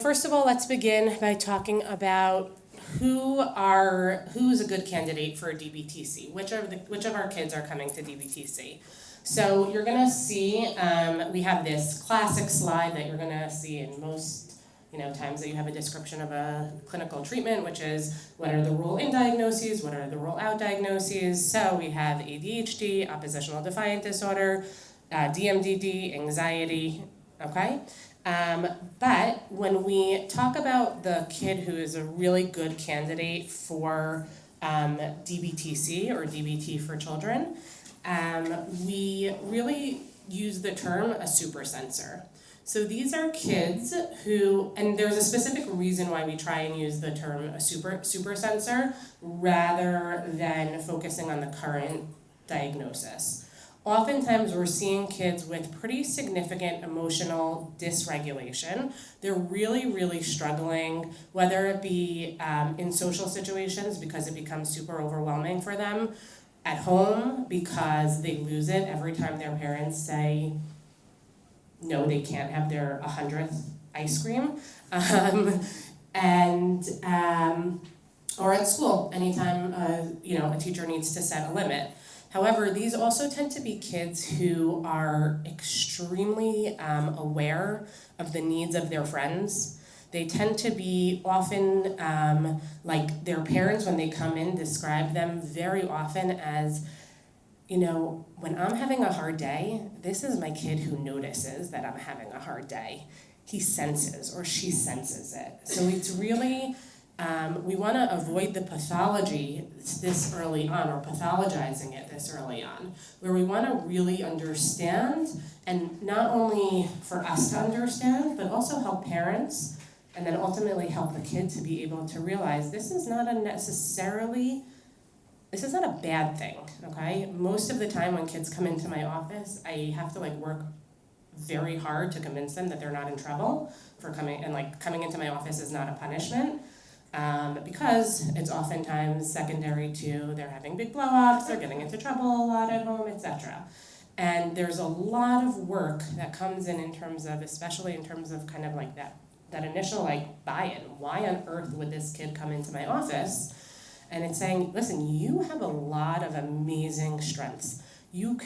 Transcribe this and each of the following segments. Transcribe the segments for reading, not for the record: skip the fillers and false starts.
First of all, let's begin by talking about who's a good candidate for DBTC. Which of our kids are coming to DBTC? So you're gonna see we have this classic slide that you're gonna see in most times that you have a description of a clinical treatment, which is what are the rule-in diagnoses, what are the rule-out diagnoses. So we have ADHD, oppositional defiant disorder, DMDD, anxiety. Okay. But when we talk about the kid who is a really good candidate for DBTC or DBT for children, we really use the term a supersensor. So these are kids who, and there's a specific reason why we try and use the term a supersensor rather than focusing on the current diagnosis. Oftentimes we're seeing kids with pretty significant emotional dysregulation. They're really, really struggling, whether it be in social situations because it becomes super overwhelming for them, at home because they lose it every time their parents say, no, they can't have their 100th ice cream, or at school, anytime a teacher needs to set a limit. However, these also tend to be kids who are extremely aware of the needs of their friends. They tend to be often, like their parents when they come in, describe them very often as, when I'm having a hard day, this is my kid who notices that I'm having a hard day. He senses or she senses it. So it's really, we want to avoid the pathology this early on, or pathologizing it this early on, where we want to really understand, and not only for us to understand, but also help parents, and then ultimately help the kid to be able to realize this is not a bad thing, okay? Most of the time when kids come into my office, I have to work very hard to convince them that they're not in trouble for coming into my office is not a punishment. Because it's oftentimes secondary to they're having big blow-ups, they're getting into trouble a lot at home, etc. And there's a lot of work that comes in terms of, especially in terms of kind of like that initial buy-in. Why on earth would this kid come into my office? And it's saying, listen, you have a lot of amazing strengths. You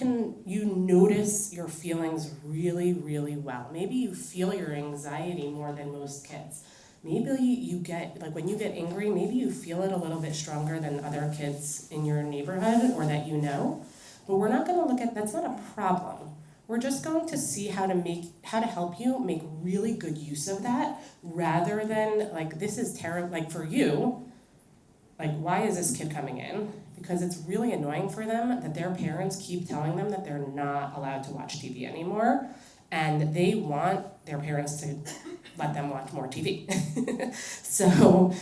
notice your feelings really, really well. Maybe you feel your anxiety more than most kids. Maybe you get, when you get angry, maybe you feel it a little bit stronger than other kids in your neighborhood or that you know. But we're not going to look at, that's not a problem. We're just going to see how to help you make really good use of that, rather than this is terrible, for you, why is this kid coming in? Because it's really annoying for them that their parents keep telling them that they're not allowed to watch TV anymore, and they want their parents to let them watch more TV. So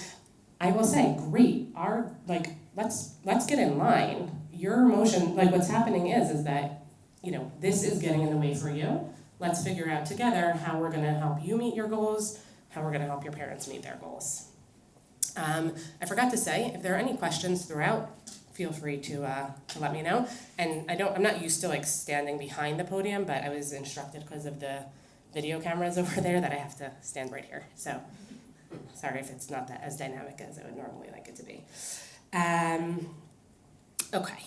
I will say, great, let's get in line. Your emotion, what's happening is that, this is getting in the way for you. Let's figure out together how we're gonna help you meet your goals, how we're gonna help your parents meet their goals. I forgot to say, if there are any questions throughout, feel free to let me know. And I'm not used to standing behind the podium, but I was instructed because of the video cameras over there that I have to stand right here. So sorry if it's not that as dynamic as I would normally like it to be. Okay.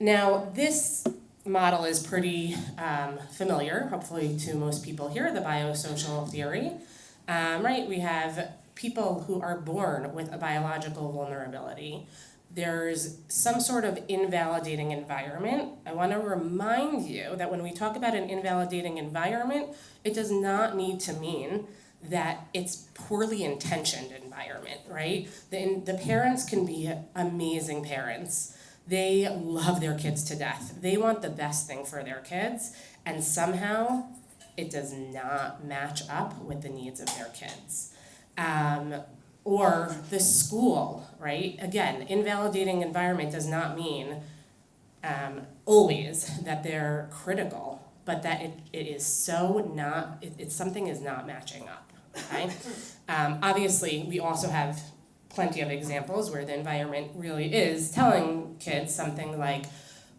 Now this model is pretty familiar, hopefully to most people here, the biosocial theory. Right, we have people who are born with a biological vulnerability. There's some sort of invalidating environment. I want to remind you that when we talk about an invalidating environment, it does not need to mean that it's poorly intentioned environment, right? The parents can be amazing parents. They love their kids to death. They want the best thing for their kids, and somehow it does not match up with the needs of their kids. Or the school, right? Again, invalidating environment does not mean always that they're critical, but that it is so not, something is not matching up, okay? Obviously, we also have plenty of examples where the environment really is telling kids something like,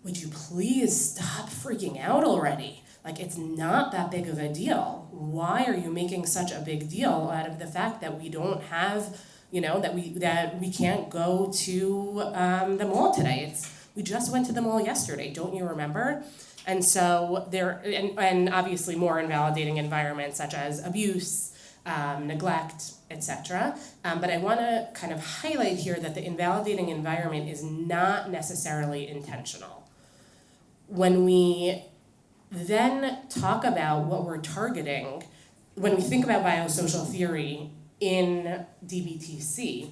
would you please stop freaking out already? Like, it's not that big of a deal. why are you making such a big deal out of the fact that we don't have, that we can't go to the mall today? We just went to the mall yesterday, don't you remember? And so and obviously more invalidating environments such as abuse, neglect, etc. But I want to kind of highlight here that the invalidating environment is not necessarily intentional. When we then talk about what we're targeting, when we think about biosocial theory in DBTC,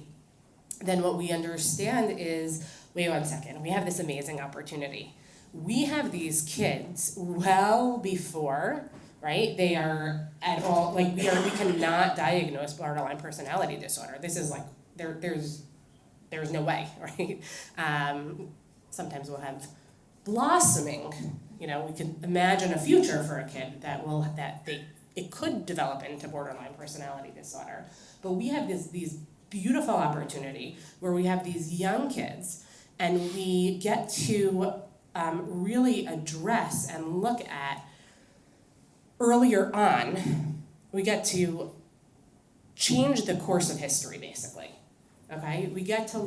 then what we understand is, wait one second, we have this amazing opportunity. We have these kids well before, right? They are at all, we cannot diagnose borderline personality disorder. This is like, there's no way, right? Sometimes we'll have blossoming, we can imagine a future for a kid it could develop into borderline personality disorder. But we have these beautiful opportunity where we have these young kids and we get to really address and look at earlier on, we get to change the course of history, basically, okay? We get to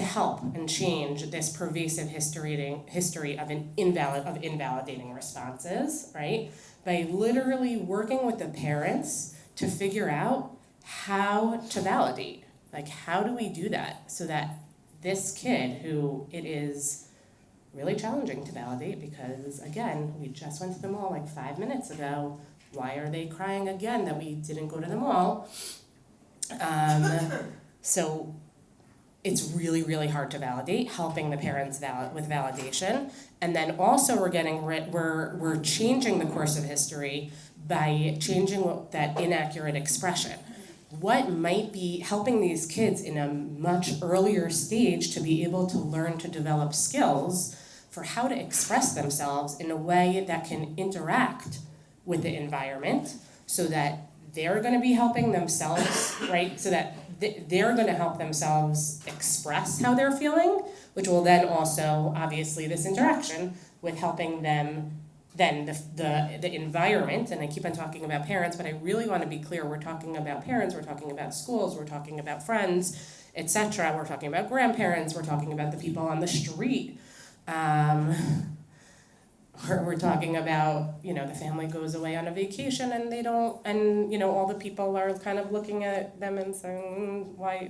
help and change this pervasive history of invalidating responses, right? By literally working with the parents to figure out how to validate. Like, how do we do that so that this kid, who it is really challenging to validate because, again, we just went to the mall 5 minutes ago. Why are they crying again that we didn't go to the mall? So it's really, really hard to validate, helping the parents with validation. And then also we're changing the course of history by changing that inaccurate expression. What might be helping these kids in a much earlier stage to be able to learn to develop skills for how to express themselves in a way that can interact with the environment so that they're going to be helping themselves, right? So that they're going to help themselves express how they're feeling, which will then also, obviously, this interaction with helping them, then the environment, and I keep on talking about parents, but I really want to be clear, we're talking about parents, we're talking about schools, we're talking about friends, etc. We're talking about grandparents, we're talking about the people on the street. We're talking about, the family goes away on a vacation and they don't, and, all the people are kind of looking at them and saying, why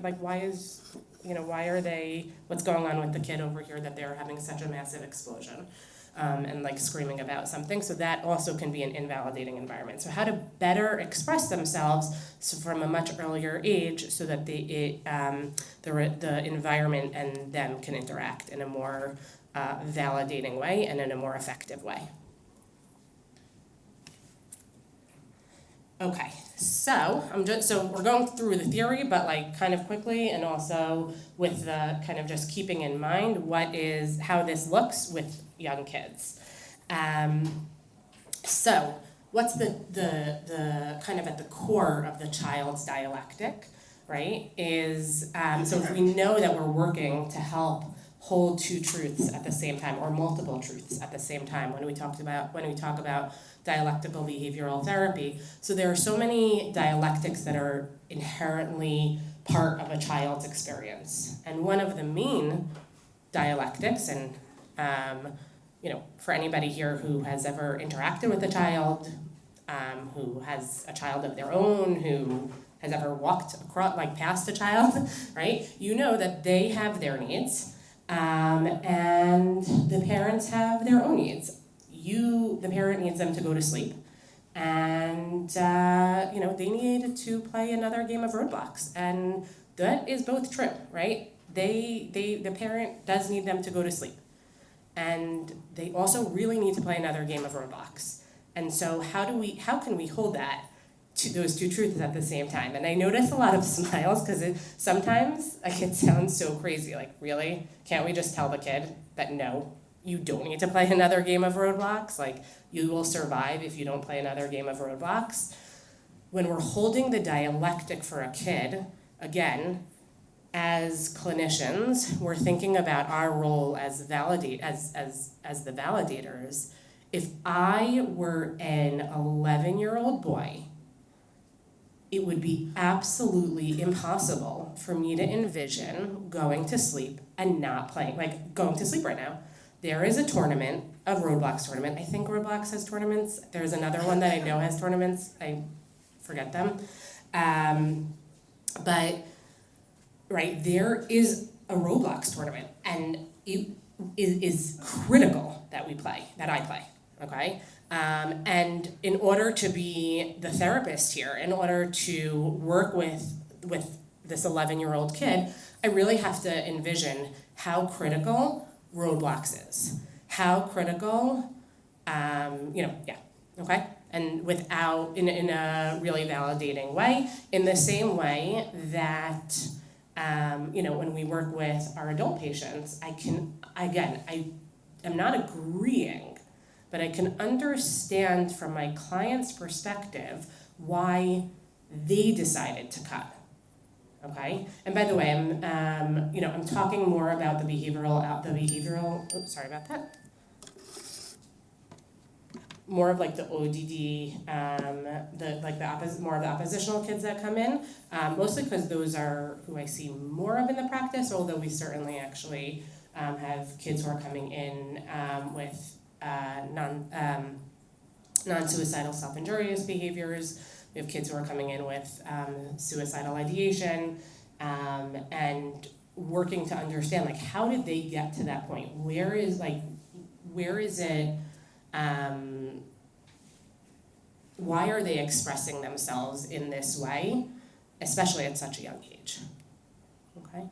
are they, what's going on with the kid over here that they're having such a massive explosion, and screaming about something. So that also can be an invalidating environment. So how to better express themselves from a much earlier age so that the environment and them can interact in a more validating way and in a more effective way. Okay, so we're going through the theory, but kind of quickly, and also with the kind of just keeping in mind how this looks with young kids. So what's the kind of at the core of the child's dialectic, right? Is so if we know that we're working to help hold two truths at the same time, or multiple truths at the same time when we talk about dialectical behavioral therapy. So there are so many dialectics that are inherently part of a child's experience. And one of the main dialectics, and for anybody here who has ever interacted with a child, who has a child of their own, who has ever walked across, past a child, right? You know that they have their needs. And the parents have their own needs. The parent needs them to go to sleep, and they need to play another game of Roblox, and that is both true, right? The parent does need them to go to sleep, and they also really need to play another game of Roblox. And so how can we hold those two truths at the same time? And I notice a lot of smiles because sometimes it sounds so crazy. Really? Can't we just tell the kid that no, you don't need to play another game of Roblox? You will survive if you don't play another game of Roblox. When we're holding the dialectic for a kid, again, as clinicians, we're thinking about our role as the validators If I were an 11-year-old boy, it would be absolutely impossible for me to envision going to sleep and not playing, like going to sleep right now. There is a tournament, a Roblox tournament. I think Roblox has tournaments. There's another one that I know has tournaments. I forget them. But, right, there is a Roblox tournament, and it is critical that I play, okay? And in order to be the therapist here, in order to work with this 11-year-old kid, I really have to envision how critical Roblox is, how critical, okay? And without, in a really validating way, in the same way that, when we work with our adult patients, I am not agreeing, but I can understand from my client's perspective why they decided to cut. Okay, and by the way, I'm talking more about the behavioral. Oops, sorry about that. More of like the ODD, more of the oppositional kids that come in, mostly because those are who I see more of in the practice. Although we certainly actually have kids who are coming in with non-suicidal self-injurious behaviors. We have kids who are coming in with suicidal ideation, and working to understand, like, how did they get to that point? Where is it, why are they expressing themselves in this way, especially at such a young age? Okay.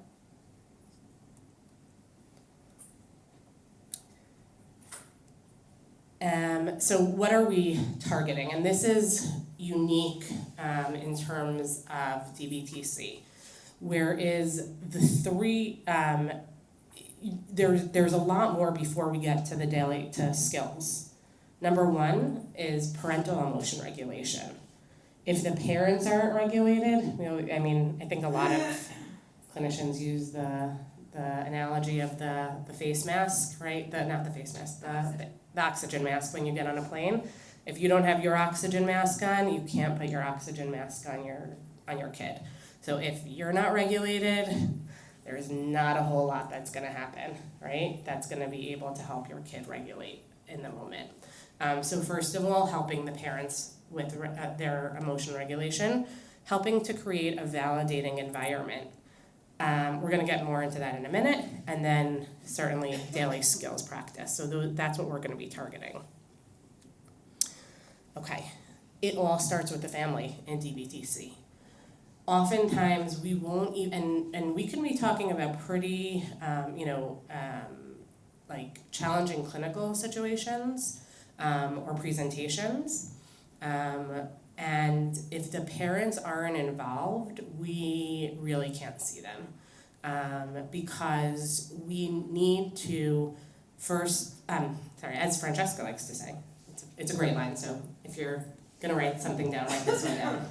So what are we targeting? And this is unique in terms of DBTC, whereas the three, there's a lot more before we get to to skills. Number one is parental emotion regulation. If the parents aren't regulated, I think a lot of clinicians use the analogy of the face mask, right? Not the face mask, the oxygen mask when you get on a plane. If you don't have your oxygen mask on, you can't put your oxygen mask on your kid. So if you're not regulated, there's not a whole lot that's going to happen, right? That's going to be able to help your kid regulate in the moment. So first of all, helping the parents with their emotion regulation, helping to create a validating environment. We're going to get more into that in a minute, and then certainly daily skills practice. So that's what we're going to be targeting. Okay, it all starts with the family in DBTC. Oftentimes we won't even, and we can be talking about pretty, like challenging clinical situations or presentations. And if the parents aren't involved, we really can't see them because we need to first, as Francesca likes to say, it's a great line, so if you're going to write something down, write this one down.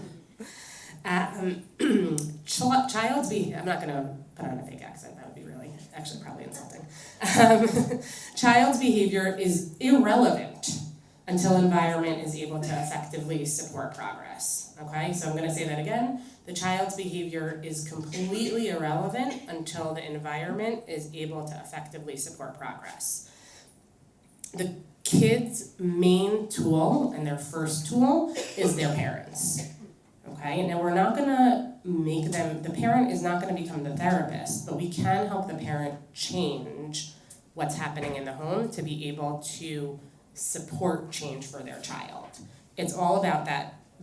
Child's behavior, I'm not going to put on a fake accent, that would be really, actually probably insulting. Child's behavior is irrelevant until environment is able to effectively support progress, okay? So I'm gonna say that again. The child's behavior is completely irrelevant until the environment is able to effectively support progress. The kid's main tool and their first tool is their parents, okay? Now we're not gonna make them, the parent is not gonna become the therapist, but we can help the parent change what's happening in the home to be able to support change for their child. It's all about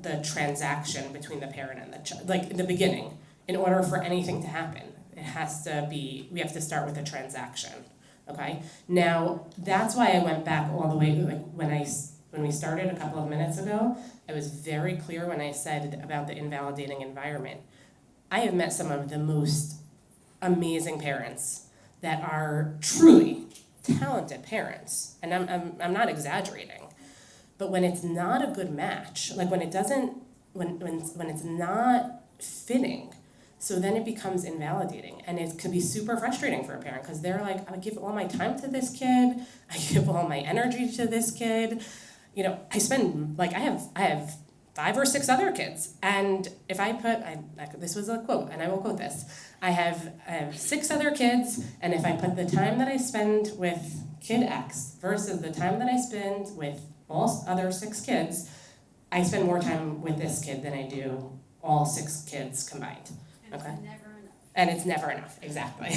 the transaction between the parent and the child, like in the beginning. In order for anything to happen, we have to start with a transaction, okay? Now, that's why I went back all the way, like when we started a couple of minutes ago, I was very clear when I said about the invalidating environment. I have met some of the most amazing parents that are truly talented parents, and I'm not exaggerating, but when it's not a good match, like when it's not fitting, So then it becomes invalidating, and it can be super frustrating for a parent because they're like, I give all my time to this kid, I give all my energy to this kid. You know, I spend, like, I have 5 or 6 other kids, and if I put, this was a quote, and I will quote this, I have 6 other kids, and if I put the time that I spend with kid X versus the time that I spend with all other 6 kids, I spend more time with this kid than I do all 6 kids combined. And okay. It's never enough. And it's never enough, exactly.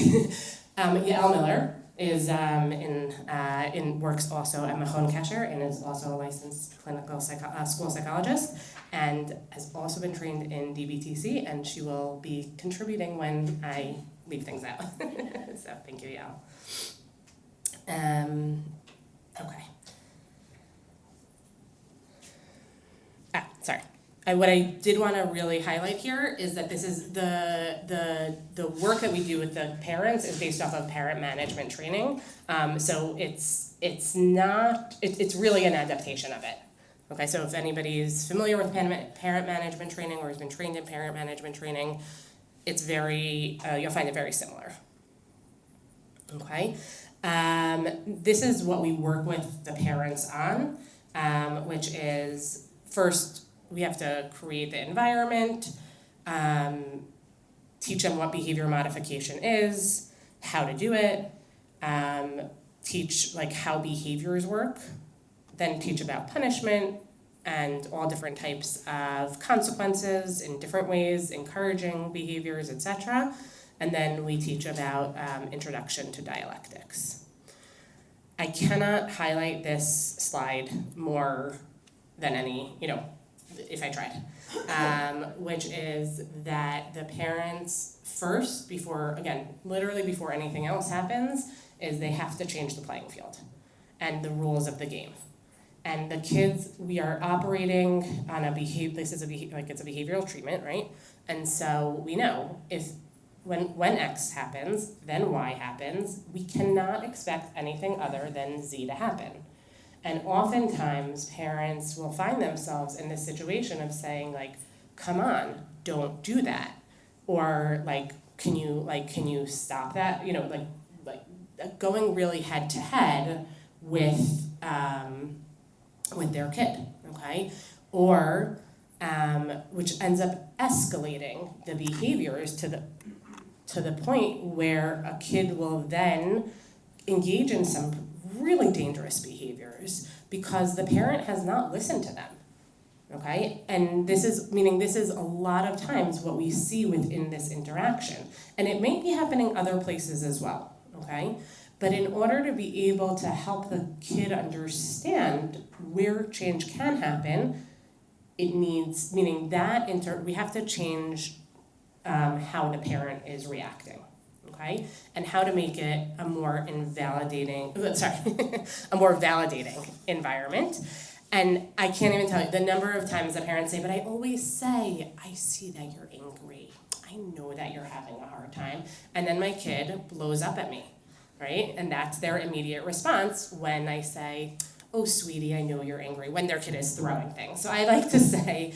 Yael Miller is works also at Mahone Kesher and is also a licensed clinical school psychologist, and has also been trained in DBTC, and she will be contributing when I leave things out. So thank you, Yael. Okay. Sorry. What I did want to really highlight here is that this is the work that we do with the parents is based off of parent management training. So it's really an adaptation of it. Okay, so if anybody is familiar with parent management training or has been trained in parent management training, it's very you'll find it very similar. Okay, this is what we work with the parents on, which is first. We have to create the environment, teach them what behavior modification is, how to do it, teach like how behaviors work, then teach about punishment and all different types of consequences in different ways, encouraging behaviors, etc. And then we teach about introduction to dialectics. I cannot highlight this slide more than any, if I tried, which is that the parents first, literally before anything else happens, is they have to change the playing field and the rules of the game. And the kids, we are operating on it's a behavioral treatment, right? And so we know when X happens, then Y happens, we cannot expect anything other than Z to happen. And oftentimes, parents will find themselves in this situation of saying, like, come on, don't do that. Or, like, can you stop that? Going really head to head with their kid, okay? Or, which ends up escalating the behaviors to the point where a kid will then engage in some really dangerous behaviors because the parent has not listened to them, okay? And this is a lot of times what we see within this interaction. And it may be happening other places as well, okay? But in order to be able to help the kid understand where change can happen, it needs, we have to change how the parent is reacting. Okay, and how to make it a more validating environment. And I can't even tell you the number of times that parents say, but I always say, I see that you're angry. I know that you're having a hard time. And then my kid blows up at me, right? And that's their immediate response when I say, oh, sweetie, I know you're angry, when their kid is throwing things. So I like to say,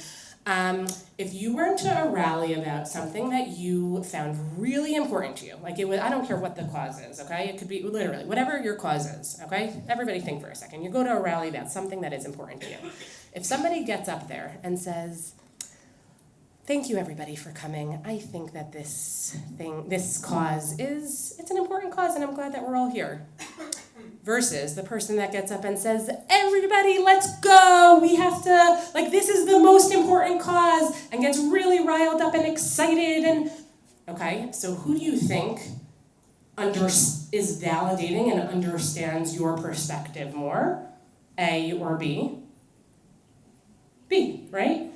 if you were to a rally about something that you found really important to you, like I don't care what the cause is, okay? It could be literally whatever your cause is, okay? Everybody think for a second. You go to a rally about something that is important to you. If somebody gets up there and says, thank you everybody for coming. I think that this cause it's an important cause and I'm glad that we're all here. Versus the person that gets up and says, everybody, let's go. We have to, this is the most important cause, and gets really riled up and excited. And okay, so who do you think is validating and understands your perspective more? A or B? B, right?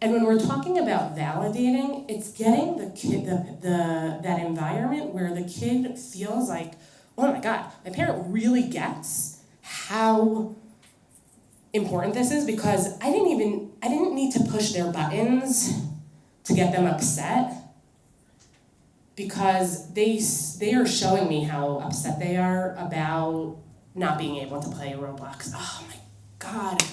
And when we're talking about validating, it's getting the kid, that environment where the kid feels like, oh my God, my parent really gets how important this is, because I didn't need to push their buttons to get them upset, because they are showing me how upset they are about not being able to play Roblox. Oh my God,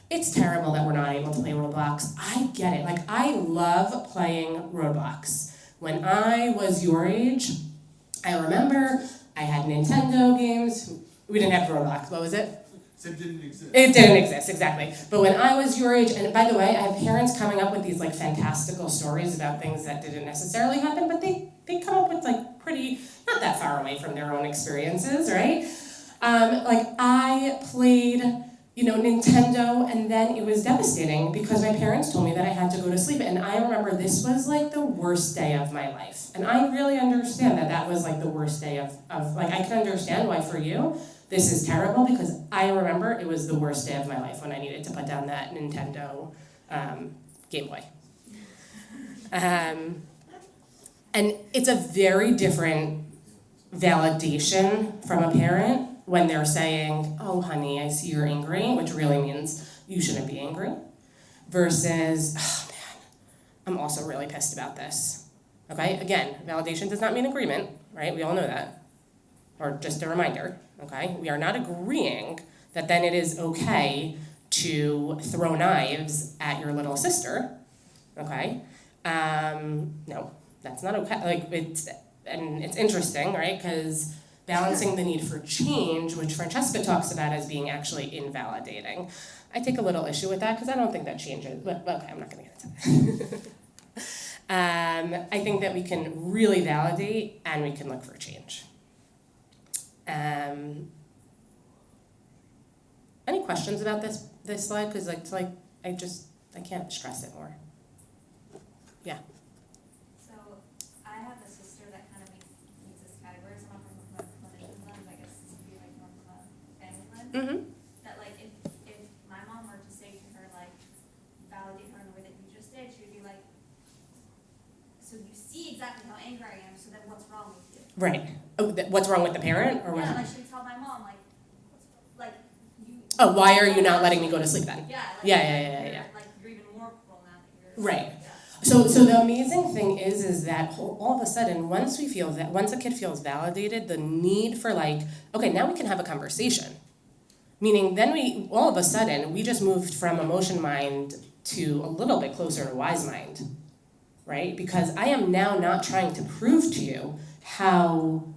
it's terrible that we're not able to play Roblox. I get it. I love playing Roblox. When I was your age, I remember I had Nintendo games. We didn't have Roblox. What was it? It didn't exist. It didn't exist, exactly. But when I was your age, and by the way, I have parents coming up with these like fantastical stories about things that didn't necessarily happen, but they come up with like pretty, not that far away from their own experiences, right? Like I played, Nintendo, and then it was devastating because my parents told me that I had to go to sleep. And I remember this was like the worst day of my life. And I really understand that was like the worst day of like, I can understand why for you this is terrible, because I remember it was the worst day of my life when I needed to put down that Nintendo Game Boy. And it's a very different validation from a parent when they're saying, oh honey, I see you're angry, which really means you shouldn't be angry, versus, oh man, I'm also really pissed about this. Okay, again, validation does not mean agreement, right? We all know that. Or just a reminder, okay? We are not agreeing that then it is okay to throw knives at your little sister, okay? No, that's not okay. Like it's interesting, right? Because balancing the need for change, which Francesca talks about as being actually invalidating. I take a little issue with that because I don't think that changes, but okay, I'm not gonna get into that. I think that we can really validate and we can look for change. Any questions about this slide? Because I can't stress it more. Yeah. So I have a sister that kind of meets this category. It's not from a clinician's lens, I guess this would be like more from a family lens. Mm-hmm. That like if my mom were to say to her like validate her in the way that you just did, she would be like, so you see exactly how angry I am, so then what's wrong with you? Right. Oh, what's wrong with the parent, or what? Yeah, like she would tell my mom like you. Oh, why are you not letting me go to sleep then? Yeah. Like, Yeah. Like you're even more cruel now that you're. Right. Yeah. So the amazing thing is that all of a sudden, once a kid feels validated, the need for like, okay, now we can have a conversation. Meaning then all of a sudden, we just moved from emotion mind to a little bit closer to wise mind, right? Because I am now not trying to prove to you how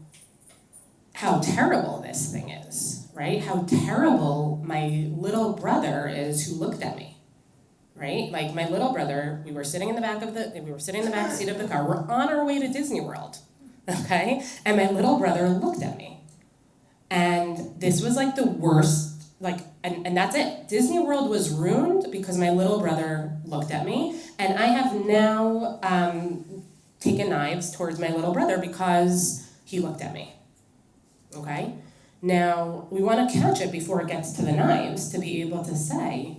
terrible this thing is, right? How terrible my little brother is who looked at me. Right? Like my little brother, we were sitting in the back seat of the car. We're on our way to Disney World, okay? And my little brother looked at me. And this was like the worst, and that's it. Disney World was ruined because my little brother looked at me. And I have now taken knives towards my little brother because he looked at me, okay? Now, we want to catch it before it gets to the knives to be able to say,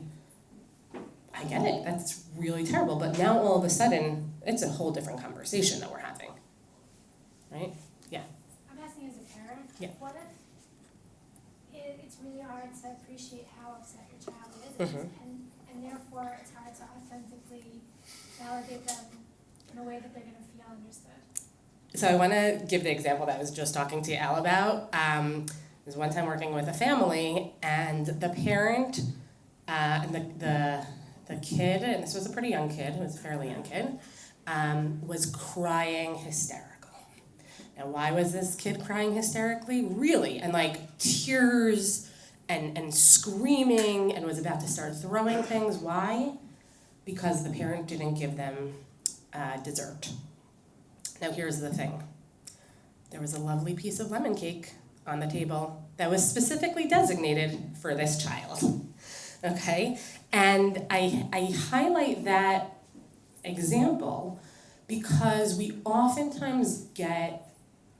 I get it, that's really terrible, but now all of a sudden, it's a whole different conversation that we're having, right? Yeah. I'm asking as a parent, Yeah. what if it's really hard to appreciate how upset your child is, Mhm. and therefore it's hard to authentically validate them in a way that they're going to feel understood? So I want to give the example that I was just talking to Al about. There was one time working with a family, and the parent and the kid, and this was a pretty young kid, it was a fairly young kid, was crying hysterical. Now, why was this kid crying hysterically? Really, and like tears and screaming and was about to start throwing things. Why? Because the parent didn't give them dessert. Now, here's the thing. There was a lovely piece of lemon cake on the table that was specifically designated for this child. Okay? And I highlight that example because we oftentimes get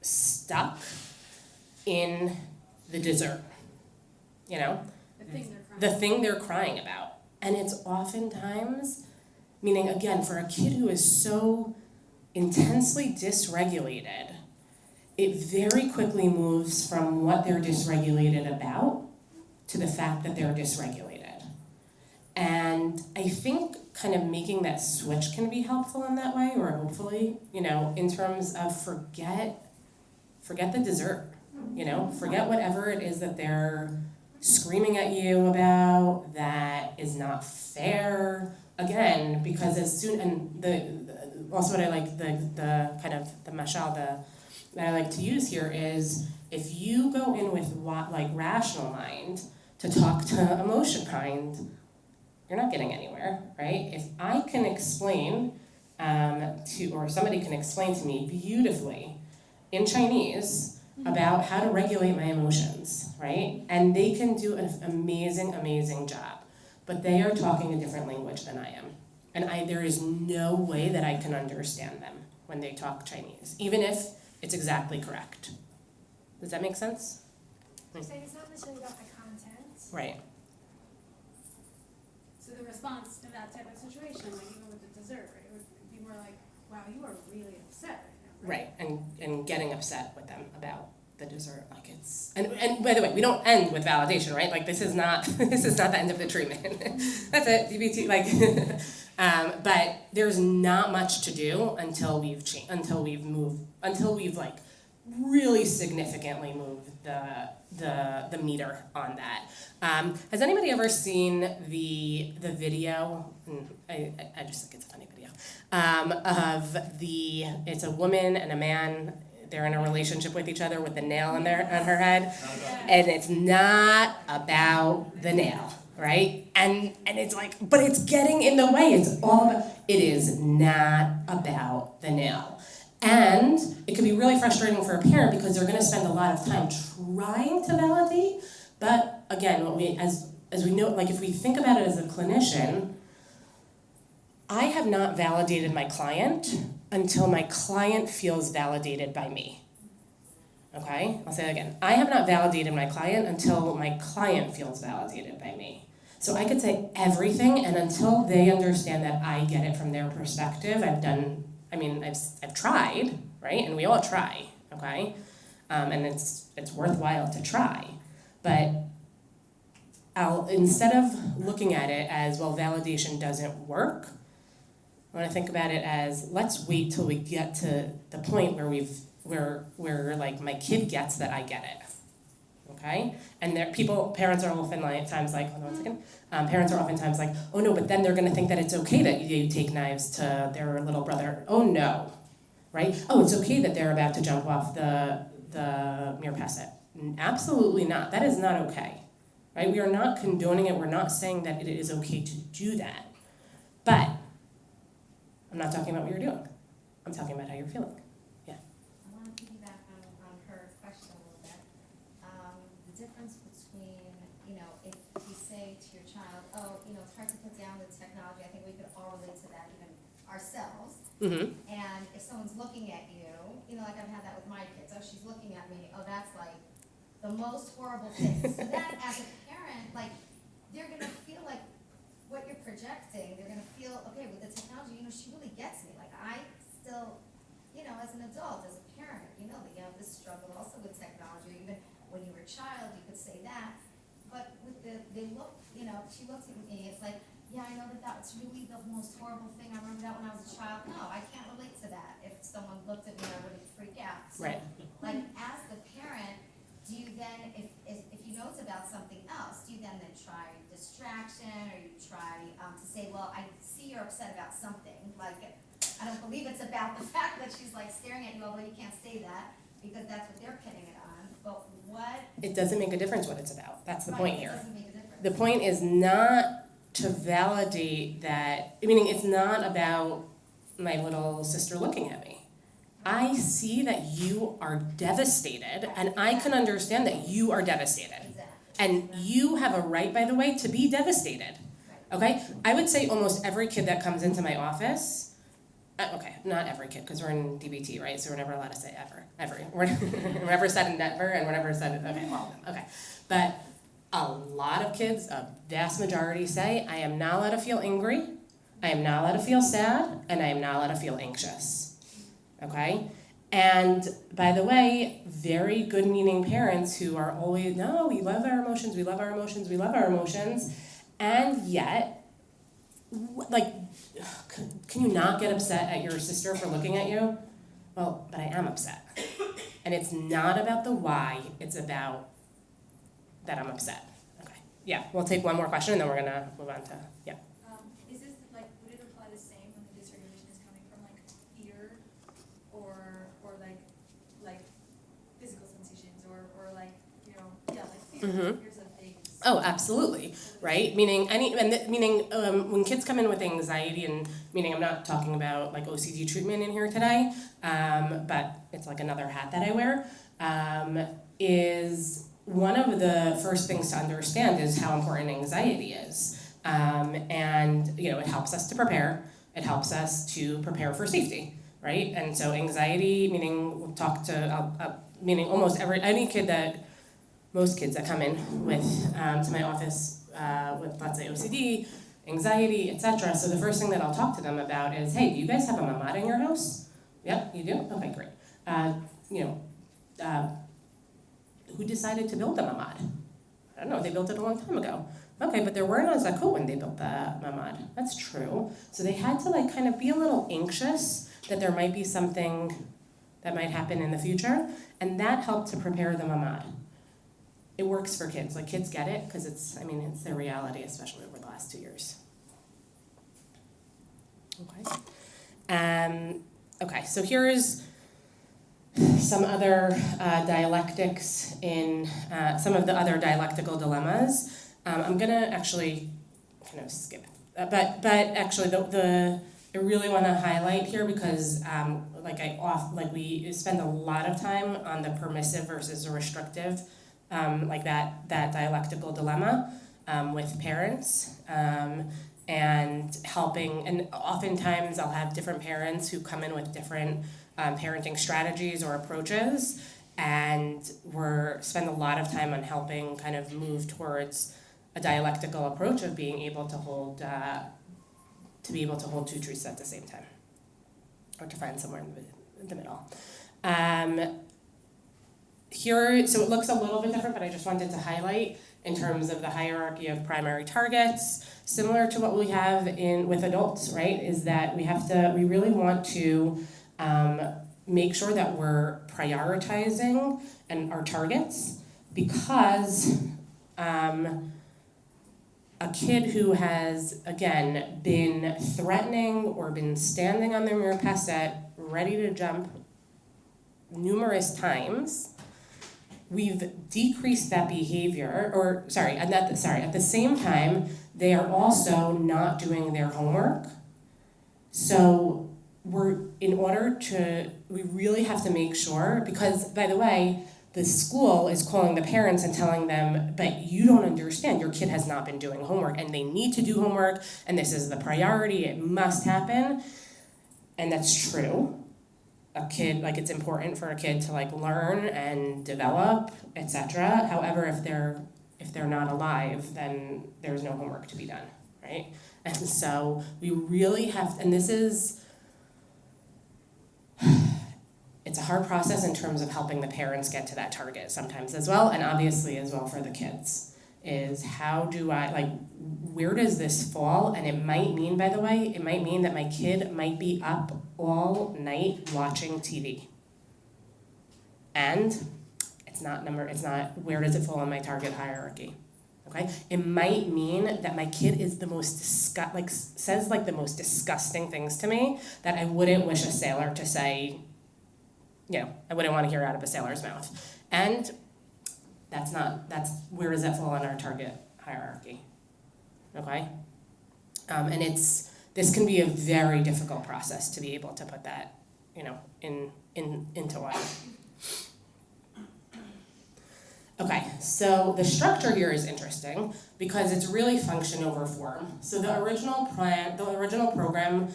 stuck in the dessert, the thing they're crying about. And it's oftentimes, meaning again, for a kid who is so intensely dysregulated, it very quickly moves from what they're dysregulated about to the fact that they're dysregulated. And I think kind of making that switch can be helpful in that way, or hopefully, in terms of forget the dessert, forget whatever it is that they're screaming at you about that is not fair. again, because as soon, and also what I like, the kind of the mashal, that I like to use here is, if you go in with rational mind to talk to emotion mind, you're not getting anywhere, right? If I can explain or somebody can explain to me beautifully in Chinese about how to regulate my emotions, right? And they can do an amazing, amazing job, but they are talking a different language than I am. And there is no way that I can understand them when they talk Chinese, even if it's exactly correct. Does that make sense? You're saying it's not necessarily about the content. Right. So the response to that type of situation, like even with the dessert, right, it would be more like, wow, you are really upset right now, Right, and getting upset with them about the dessert, like it's, and by the way, we don't end with validation, right? Like this is not the end of the treatment. That's it, DBT, but there's not much to do until we've like really significantly moved the meter on that. Has anybody ever seen the video? I just think it's a funny video it's a woman and a man. They're in a relationship with each other with the nail on her head, and it's not about the nail, right? And it's like, but it's getting in the way. It is not about the nail. And it can be really frustrating for a parent because they're going to spend a lot of time trying to validate. But again, as we know, like if we think about it as a clinician, I have not validated my client until my client feels validated by me. Okay? I'll say that again. I have not validated my client until my client feels validated by me. So I could say everything, and until they understand that I get it from their perspective, I've tried, right? And we all try, okay? And it's worthwhile to try. But instead of looking at it as, well, validation doesn't work, I want to think about it as, let's wait till we get to the point where like my kid gets that I get it, okay? And parents are oftentimes like, hold on 1 second. Parents are oftentimes like, oh no, but then they're going to think that it's okay that you take knives to their little brother. Oh no, right? Oh, it's okay that they're about to jump off the Mirpasset. Absolutely not. That is not okay, right? We are not condoning it. We're not saying that it is okay to do that. But I'm not talking about what you're doing. I'm talking about how you're feeling. Yeah. I want to piggyback on her question a little bit. The difference between, if you say to your child, oh, it's hard to put down the technology, I think we could all relate to that, even ourselves. Mm-hmm. And if someone's looking at you, like I've had that with my kids, oh, she's looking at me, oh, that's like the most horrible thing. So that as a parent, like, they're going to feel like what you're projecting, they're going to feel, okay, with the technology, she really gets me. Like, I still, as an adult, as a parent, that you have this struggle also with technology. Even when you were a child, you could say that. But with they look, she looks at me, it's like, yeah, I know that's really the most horrible thing. I remember that when I was a child. No, I can't relate to that. If someone looked at me, I would freak out. So, Right. like, as the parent, do you then, if you know it's about something else, do you then try distraction, or you try to say, well, I see you're upset about something, like, I don't believe it's about the fact that she's like staring at you, although you can't say that because that's what they're pinning it on. But what? It doesn't make a difference what it's about. That's the point here. It doesn't make a difference. The point is not to validate that, meaning it's not about my little sister looking at me. I see that you are devastated, and I can understand that you are devastated. Exactly. And you have a right, by the way, to be devastated. Okay? I would say almost every kid that comes into my office, okay, not every kid, because we're in DBT, right? So we're never allowed to say ever. We're never said in Denver, and we're never said, okay, well, okay. But a lot of kids, a vast majority say, I am not allowed to feel angry, I am not allowed to feel sad, and I am not allowed to feel anxious. Okay? And by the way, very good meaning parents who are always, no, we love our emotions, we love our emotions, we love our emotions, and yet, like, can you not get upset at your sister for looking at you? Well, but I am upset. And it's not about the why, it's about that I'm upset. Okay. Yeah, we'll take one more question and then we're gonna move on to, yeah. Is this like Mhm. Here's a big. Oh, absolutely, right? Meaning when kids come in with anxiety, and meaning I'm not talking about like OCD treatment in here today, but it's like another hat that I wear, is one of the first things to understand is how important anxiety is. And it helps us to prepare. It helps us to prepare for safety, right? And so anxiety, meaning we'll talk to, meaning almost most kids that come in with to my office with, let's say, OCD, anxiety, etc. So the first thing that I'll talk to them about is, hey, do you guys have a mamad in your house? Yep, you do? Okay, great. Who decided to build a mamad? I don't know, they built it a long time ago. Okay, but there were no zakut when they built the mamad. That's true. So they had to like kind of be a little anxious that there might be something that might happen in the future, and that helped to prepare the mamad. It works for kids. Like kids get it because it's their reality, especially over the last 2 years. Okay. Okay. So here's some other dialectics in some of the other dialectical dilemmas. I'm gonna actually kind of skip, but actually I really want to highlight here because we spend a lot of time on the permissive versus restrictive. Like that dialectical dilemma with parents and helping, and oftentimes I'll have different parents who come in with different parenting strategies or approaches, and spend a lot of time on helping kind of move towards a dialectical approach of being able to hold two truths at the same time, or to find somewhere in the middle. Here, so it looks a little bit different, but I just wanted to highlight in terms of the hierarchy of primary targets, similar to what we have with adults, right? Is that we really want to make sure that we're prioritizing our targets, because a kid who has, again, been threatening or been standing on their mirror set, ready to jump numerous times, we've decreased that behavior, at the same time, they are also not doing their homework. So we really have to make sure, because, by the way, the school is calling the parents and telling them, but you don't understand, your kid has not been doing homework, and they need to do homework, and this is the priority, it must happen. And that's true. It's important for a kid to learn and develop, etc. However, if they're not alive, then there's no homework to be done, right? And so we really have, and it's a hard process in terms of helping the parents get to that target sometimes as well, and obviously as well for the kids, is how do where does this fall? And it might mean, by the way, that my kid might be up all night watching TV. And it's not where does it fall on my target hierarchy? Okay? It might mean that my kid is the most says the most disgusting things to me that I wouldn't wish a sailor to say, I wouldn't want to hear out of a sailor's mouth. And that's where does that fall on our target hierarchy? Okay? And this can be a very difficult process to be able to put that, into order. Okay, so the structure here is interesting because it's really function over form. So the original program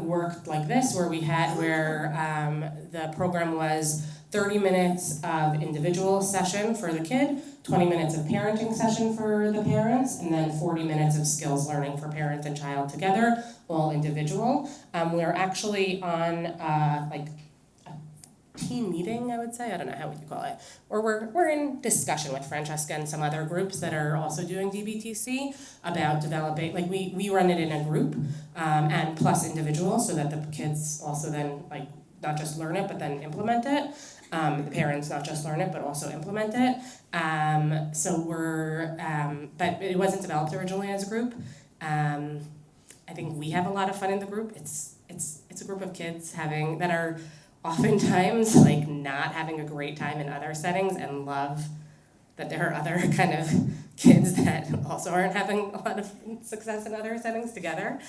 worked like this, where the program was 30 minutes of individual session for the kid, 20 minutes of parenting session for the parents, and then 40 minutes of skills learning for parent and child together, all individual. We're actually on a team meeting, I would say, I don't know how we could call it, or we're in discussion with Francesca and some other groups that are also doing DBTC about developing, we run it in a group, and plus individual, so that the kids also then not just learn it, but then implement it. The parents not just learn it, but also implement it. But it wasn't developed originally as a group. I think we have a lot of fun in the group. It's a group of kids that are oftentimes not having a great time in other settings and love that there are other kind of kids that also aren't having a lot of success in other settings together.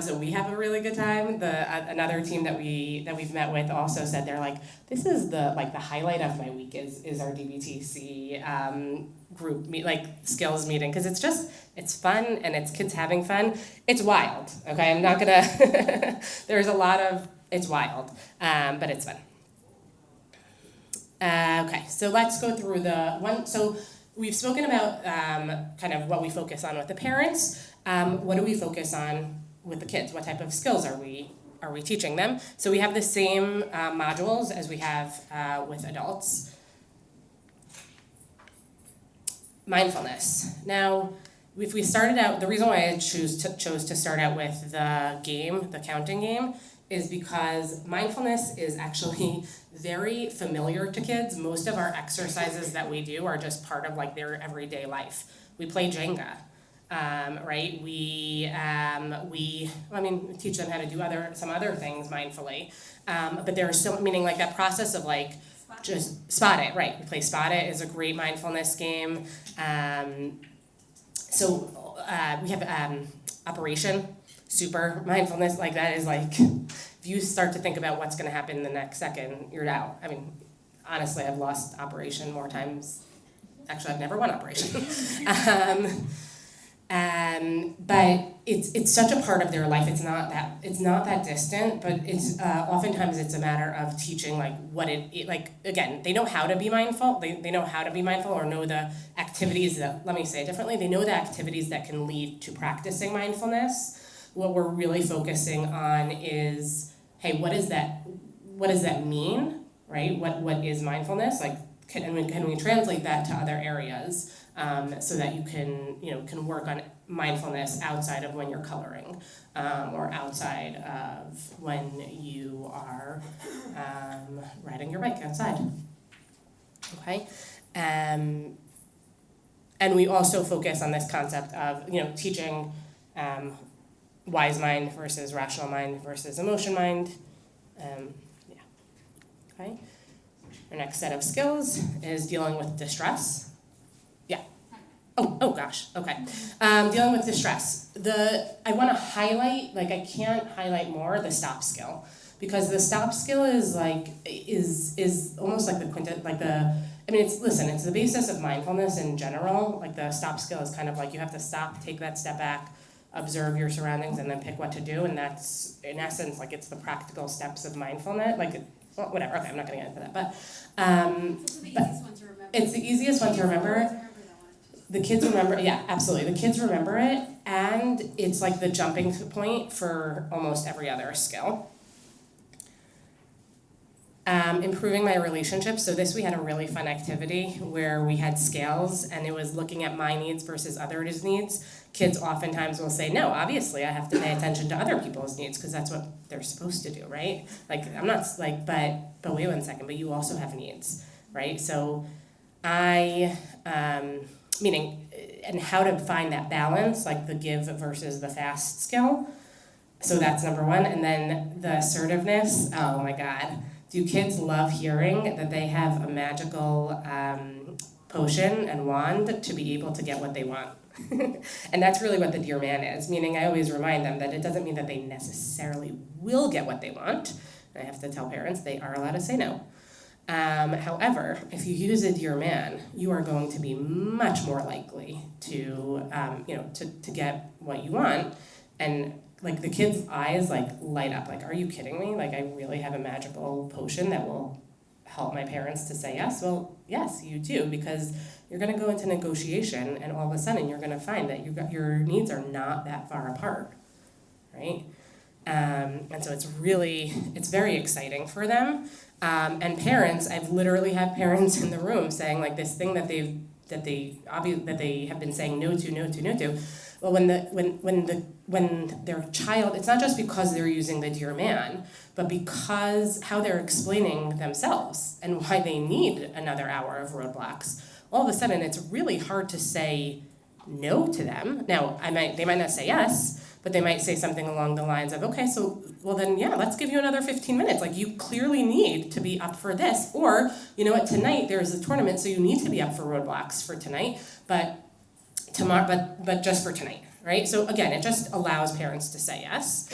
So we have a really good time. Another team that we've met with also said they're like, this is the highlight of my week is our DBTC group skills meeting, because it's fun and it's kids having fun. It's wild. Okay, I'm not gonna. There's a lot of it's wild, but it's fun. Okay, so let's go through the one. So we've spoken about kind of what we focus on with the parents. What do we focus on with the kids? What type of skills are we teaching them? So we have the same modules as we have with adults. Mindfulness. Now, if we started out, the reason why I chose to start out with the counting game, is because mindfulness is actually very familiar to kids. Most of our exercises that we do are just part of their everyday life. We play Jenga, right? We teach them how to do some other things mindfully, but there are so, meaning that process of just spot it, right? We play Spot It is a great mindfulness game. So we have Operation Super Mindfulness, that is if you start to think about what's going to happen in the next second, you're out. I mean, honestly, I've lost Operation more times. Actually, I've never won Operation. But it's such a part of their life. It's not that distant, but it's oftentimes it's a matter of teaching what again, they know how to be mindful. They know how to be mindful, or know the activities that, let me say it differently, they know the activities that can lead to practicing mindfulness. What we're really focusing on is, hey, what does that mean, right? What is mindfulness? Can we translate that to other areas, so that you can work on mindfulness outside of when you're coloring, or outside of when you are riding your bike outside. Okay, and we also focus on this concept of teaching wise mind versus rational mind versus emotion mind. Okay. Our next set of skills is dealing with distress. Yeah. Oh gosh. Okay. Dealing with distress. I want to highlight, I can't highlight more, the stop skill, because the stop skill is is almost like it's the basis of mindfulness in general. The stop skill is kind of you have to stop, take that step back, observe your surroundings, and then pick what to do, and that's in essence it's the practical steps of mindfulness. Well, whatever. Okay, I'm not going to get into that, but It's the easiest one to remember. it's the easiest one to remember. The kids remember, yeah, absolutely. The kids remember it, and it's the jumping point for almost every other skill. Improving my relationships. So we had a really fun activity where we had scales, and it was looking at my needs versus others' needs. Kids oftentimes will say, no, obviously I have to pay attention to other people's needs because that's what they're supposed to do, right? I'm not but wait 1 second, but you also have needs, right? So meaning, and how to find that balance, the give versus the fast skill. So that's number one. And then the assertiveness, oh my God. Do kids love hearing that they have a magical potion and wand to be able to get what they want? And that's really what the Dear Man is, meaning I always remind them that it doesn't mean that they necessarily will get what they want. I have to tell parents they are allowed to say no. However, if you use a Dear Man, you are going to be much more likely to get what you want. And the kids' eyes light up, are you kidding me? I really have a magical potion that will help my parents to say yes? Well, yes, you do, because you're going to go into negotiation, and all of a sudden you're going to find that your needs are not that far apart, right? And so it's very exciting for them. And parents, I've literally had parents in the room saying this thing that they have been saying no to. Well, when their child, it's not just because they're using the Dear Man, but because how they're explaining themselves and why they need another hour of roadblocks. All of a sudden, it's really hard to say no to them. Now, they might not say yes, but they might say something along the lines of, okay, so, well then, yeah, let's give you another 15 minutes. Like, you clearly need to be up for this. Or, you know what, tonight there's a tournament, so you need to be up for roadblocks for tonight, but tomorrow, but just for tonight, right? So again, it just allows parents to say yes.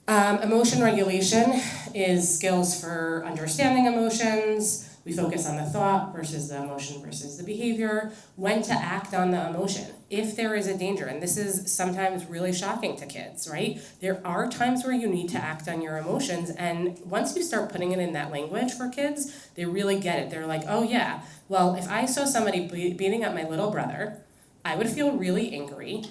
Emotion regulation is skills for understanding emotions. We focus on the thought versus the emotion versus the behavior. When to act on the emotion. If there is a danger, and this is sometimes really shocking to kids, right? There are times where you need to act on your emotions, and once you start putting it in that language for kids, they really get it. They're like, oh yeah, well, if I saw somebody beating up my little brother, I would feel really angry,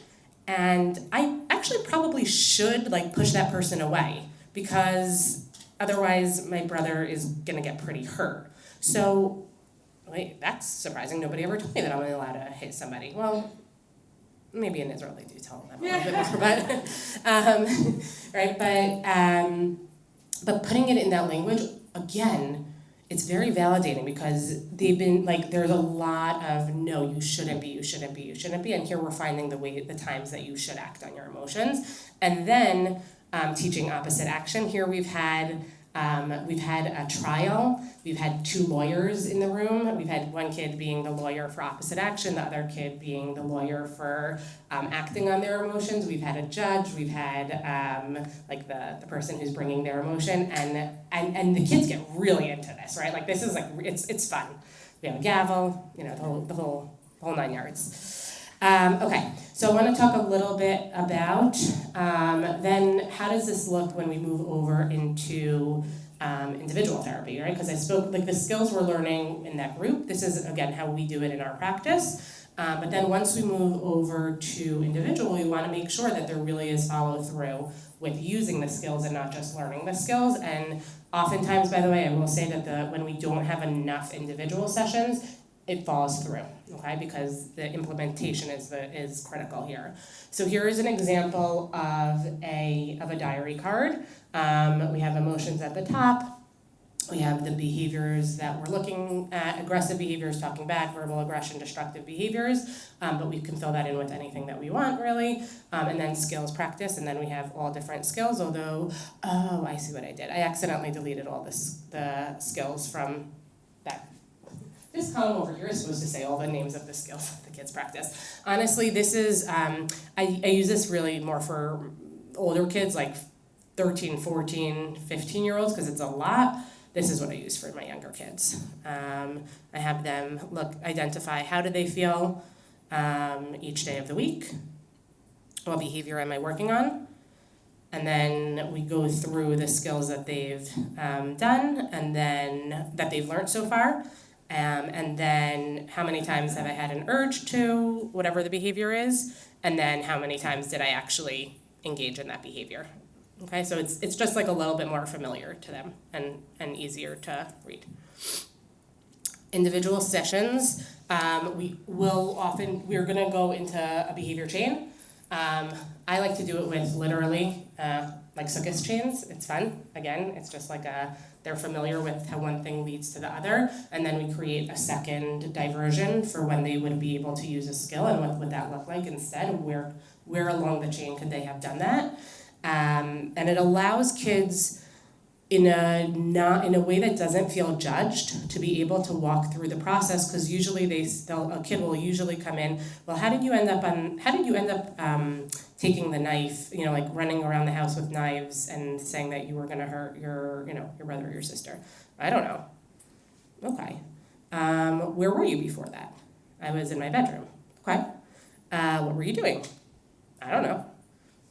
and I actually probably should like push that person away, because otherwise my brother is gonna get pretty hurt. So, wait, that's surprising. Nobody ever told me that I'm only allowed to hit somebody. Well, maybe in Israel they do tell them a little bit more, right? But putting it in that language, again, it's very validating, because they've been like, there's a lot of no, you shouldn't be, and here we're finding the times that you should act on your emotions, and then teaching opposite action. Here we've had a trial. We've had 2 lawyers in the room. We've had one kid being the lawyer for opposite action, the other kid being the lawyer for acting on their emotions. We've had a judge. We've had like the person who's bringing their emotion, and the kids get really into this, right? Like, this is like, it's fun. We have a gavel, you know, the whole 9 yards. Okay, so I want to talk a little bit about then how does this look when we move over into individual therapy, right? Because I spoke, like, the skills we're learning in that group, this is, again, how we do it in our practice. But then once we move over to individual, we want to make sure that there really is follow through with using the skills and not just learning the skills. And oftentimes, by the way, I will say that when we don't have enough individual sessions, it falls through, okay? Because the implementation is critical here. So here is an example of a diary card. We have emotions at the top. We have the behaviors that we're looking at: aggressive behaviors, talking back, verbal aggression, destructive behaviors. But we can fill that in with anything that we want, really. And then skills practice, and then we have all different skills. Although, oh, I see what I did. I accidentally deleted all the skills from that. This column over here is supposed to say all the names of the skills the kids practice. Honestly, this is, I use this really more for older kids, like 13, 14, 15-year-olds, because it's a lot. This is what I use for my younger kids. I have them identify how do they feel each day of the week, what behavior am I working on, and then we go through the skills that they've done and then that they've learned so far. And then how many times have I had an urge to, whatever the behavior is, and then how many times did I actually engage in that behavior. Okay, so it's just like a little bit more familiar to them and easier to read. Individual sessions, we're gonna go into a behavior chain. I like to do it with literally like sukkahs chains. It's fun. Again, it's just like they're familiar with how one thing leads to the other, and then we create a second diversion for when they would be able to use a skill, and what would that look like instead, where along the chain could they have done that. And it allows kids in a way that doesn't feel judged to be able to walk through the process, because usually a kid will usually come in, well, how did you end up taking the knife, like running around the house with knives and saying that you were gonna hurt your brother or your sister? I don't know. Okay. Where were you before that? I was in my bedroom. Okay. What were you doing? I don't know.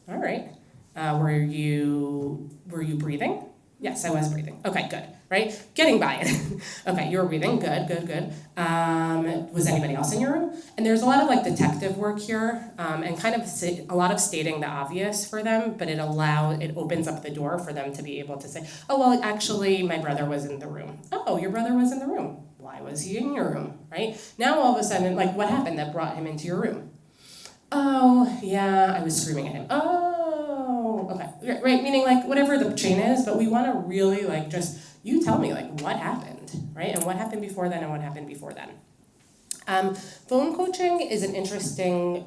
All right. Were you breathing? Yes, I was breathing. Okay, good, right? Getting by it. Okay, you were breathing, good. Was anybody else in your room? And there's a lot of like detective work here, and kind of a lot of stating the obvious for them, but it opens up the door for them to be able to say, oh, well, actually, my brother was in the room. Oh, your brother was in the room. Why was he in your room, right? Now all of a sudden, like, what happened that brought him into your room? Oh, yeah, I was screaming at him. Oh, okay, right, meaning like whatever the chain is, but we want to really like just, you tell me like what happened, right? And what happened before then and what happened before then. Phone coaching is an interesting,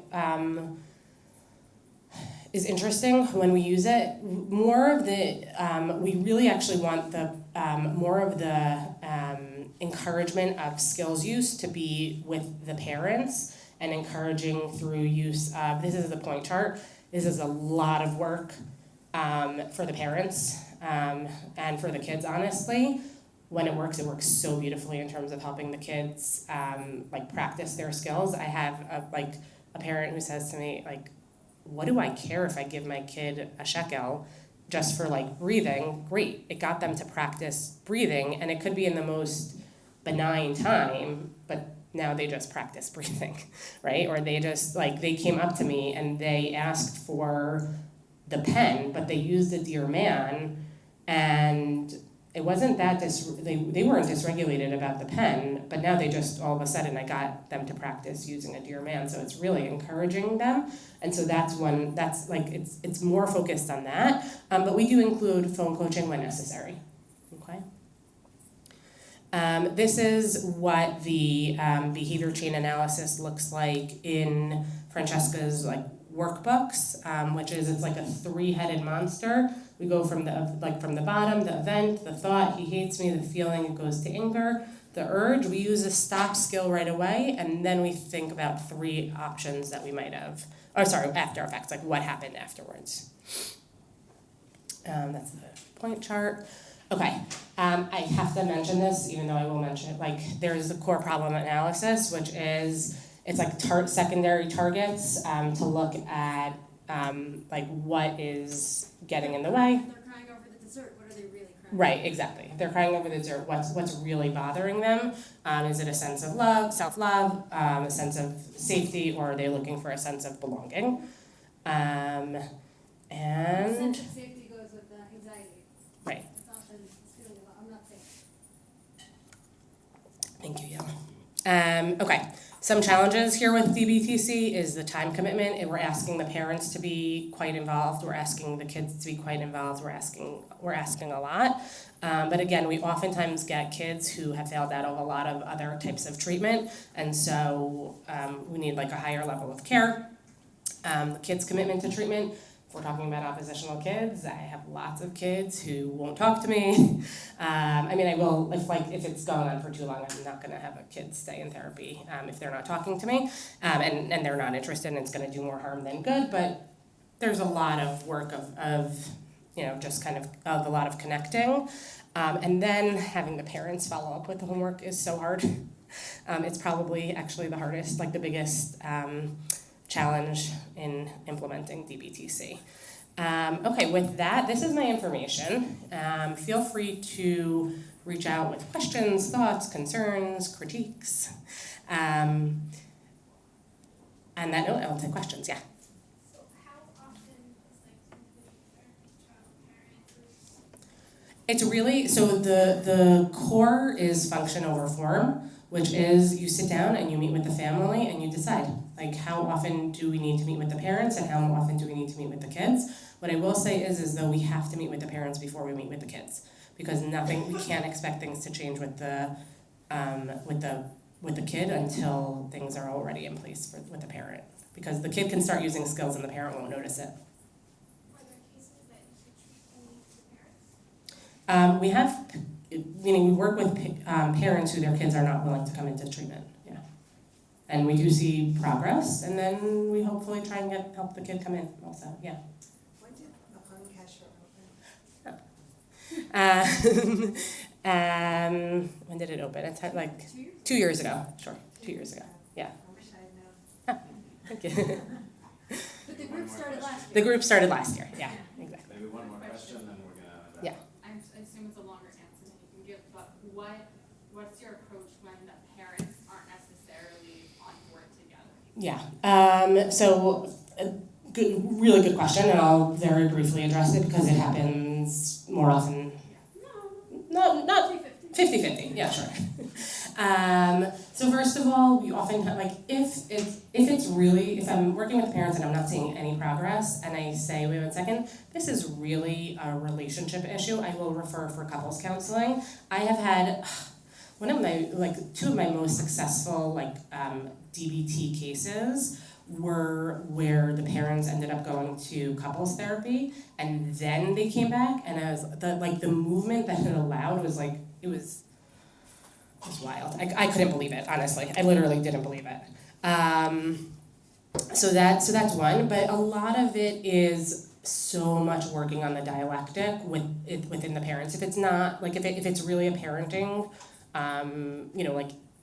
is interesting when we use it. More of the, we really actually want the, more of the encouragement of skills use to be with the parents and encouraging through use of, this is the point chart, this is a lot of work for the parents and for the kids, honestly. When it works so beautifully in terms of helping the kids like practice their skills. I have a parent who says to me, like, what do I care if I give my kid a shekel just for like breathing? Great, it got them to practice breathing, and it could be in the most benign time, but now they just practice breathing, right? Or they just, like, they came up to me and they asked for the pen, but they used a Dear Man, and it wasn't that they weren't dysregulated about the pen, but now they just, all of a sudden, I got them to practice using a Dear Man, so it's really encouraging them, and so that's like, it's more focused on that, but we do include phone coaching when necessary, okay? This is what the behavior chain analysis looks like in Francesca's like workbooks, which is, it's like a 3-headed monster. We go from the bottom, the event, the thought, he hates me, the feeling, it goes to anger, the urge. We use a stop skill right away, and then we think about 3 options that we might have, after effects, like what happened afterwards. That's the point chart. Okay, I have to mention this, even though I will mention it, like there's a core problem analysis, which is, it's like secondary targets to look at like what is getting in the way. If they're crying over the dessert, what are they really crying? Right, exactly. If they're crying over the dessert, what's really bothering them? Is it a sense of love, self-love, a sense of safety, or are they looking for a sense of belonging? And Sense of safety goes with anxiety. right. It's often it's feeling of, I'm not safe. Thank you, Yella. Okay, some challenges here with DBTC is the time commitment. And we're asking the parents to be quite involved. We're asking the kids to be quite involved. We're asking a lot. But again, we oftentimes get kids who have failed out of a lot of other types of treatment, and so we need like a higher level of care. The kids' commitment to treatment. If we're talking about oppositional kids, I have lots of kids who won't talk to me. I mean, I will, if it's going on for too long, I'm not gonna have a kid stay in therapy if they're not talking to me, and they're not interested, and it's gonna do more harm than good, but there's a lot of work of just kind of a lot of connecting. And then having the parents follow up with the homework is so hard. It's probably actually the hardest, like the biggest challenge in implementing DBTC. Okay, with that, this is my information. Feel free to reach out with questions, thoughts, concerns, critiques. And that note, I will take questions, yeah. So how often is like individual child parent groups? It's really, so the core is function over form, which is you sit down and you meet with the family and you decide, like, how often do we need to meet with the parents and how often do we need to meet with the kids? What I will say is though we have to meet with the parents before we meet with the kids, because we can't expect things to change with the kid until things are already in place with the parent, because the kid can start using skills and the parent won't notice it. Are there cases that you could treat only for the parents? We have, meaning we work with parents who their kids are not willing to come into treatment, yeah. And we do see progress, and then we hopefully try and help the kid come in also, yeah. When did the home cashier open? When did it open? It's like 2 years? 2 years ago, sure, 2 years ago, yeah. I wish I had known. Thank you. But the group started last year. The group started last year, yeah, exactly. Maybe one more question, then we're gonna. Yeah. I assume it's a longer answer than you can give, but what's your approach when the parents aren't necessarily on board together? Yeah, so really good question, and I'll very briefly address it because it happens more often. No, not 50-50, yeah, sure. So first of all, we often have, like, if I'm working with parents and I'm not seeing any progress, and I say, wait 1 second, this is really a relationship issue, I will refer for couples counseling. I have had two of my most successful, DBT cases were where the parents ended up going to couples therapy, and then they came back, and I was the movement that it allowed was like it was wild. I couldn't believe it, honestly. I literally didn't believe it. So that's one, but a lot of it is so much working on the dialectic within the parents. If it's not like if it's really a parenting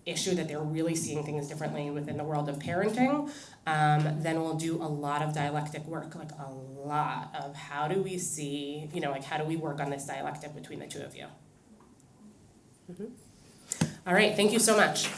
issue that they're really seeing things differently within the world of parenting, then we'll do a lot of dialectic work, like a lot of how do we see, how do we work on this dialectic between the two of you. All right, thank you so much.